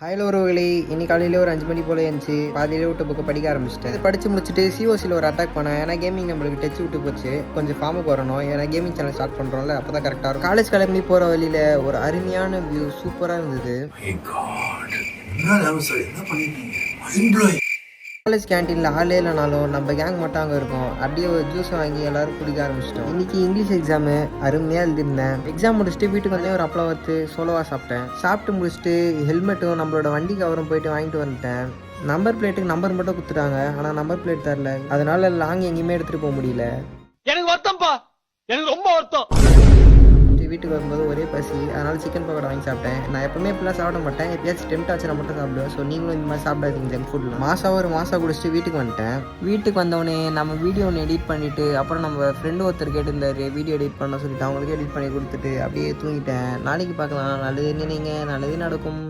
ஹாயில் உறவுகளே, இன்னைக்கு காலையில் ஒரு 5 மணி போல் இருந்துச்சு. பாதியிலே விட்டு புக்கை படிக்க ஆரம்பிச்சிட்டேன். படித்து முடிச்சுட்டு சிஓசியில் ஒரு அட்டாக் பண்ணேன். ஏன்னா கேமிங் நம்மளுக்கு டச் விட்டு போச்சு. கொஞ்சம் ஃபார்முக்கு வரணும். ஏன்னா கேமிங் சேனல் ஸ்டார்ட் பண்ணுறோம்ல, அப்போ தான் கரெக்டாக இருக்கும். காலேஜ் கிளம்பி போகிற வழியில் ஒரு அருமையான வியூ சூப்பராக இருந்தது. காலேஜ் கேன்டீனில் ஆளே இல்லைனாலும் நம்ம கேங் மட்டும் அங்கே இருக்கும். அப்படியே ஒரு ஜூஸ் வாங்கி எல்லாரும் குடிக்க ஆரம்பிச்சிட்டோம். இன்னைக்கு இங்கிலீஷ் எக்ஸாமு அருமையாக எழுதிருந்தேன். எக்ஸாம் முடிச்சுட்டு வீட்டுக்கு வந்து ஒரு அப்பளம் வச்சு சோலோவாக சாப்பிட்டேன். சாப்பிட்டு முடிச்சுட்டு ஹெல்மெட்டும் நம்மளோட வண்டி கவரும் போயிட்டு வாங்கிட்டு வந்துட்டேன். நம்பர் பிளேட்டுக்கு நம்பர் மட்டும் கொடுத்துட்டாங்க, ஆனால் நம்பர் பிளேட் தரல. அதனால லாங் எங்கேயுமே எடுத்துகிட்டு போக முடியல. எனக்கு வருத்தம்ப்பா, எனக்கு ரொம்ப வருத்தம். வீட்டுக்கு வரும்போது ஒரே பசி, அதனால சிக்கன் பக்கோடா வாங்கி சாப்பிட்டேன். நான் எப்பவுமே இப்படிலாம் சாப்பிட மாட்டேன், எப்பயாச்சும் டெம்ட் ஆச்சுன்னா மட்டும் சாப்பிடுவேன். ஸோ நீங்களும் இந்த மாதிரி சாப்பிடாதீங்க ஜங்க் ஃபுட்ல. ஒரு மாசம் குடிச்சிட்டு வீட்டுக்கு வந்துட்டேன். வீட்டுக்கு வந்தவொடனே நம்ம வீடியோ ஒன்று எடிட் பண்ணிட்டு, அப்புறம் நம்ம ஃப்ரெண்டு ஒருத்தர் கேட்டிருந்தாரு வீடியோ எடிட் பண்ண சொல்லிட்டு, அவங்களுக்கு எடிட் பண்ணி கொடுத்துட்டு அப்படியே தூங்கிட்டேன். நாளைக்கு பார்க்கலாம். நல்லது நினைங்க, நல்லது நடக்கும்.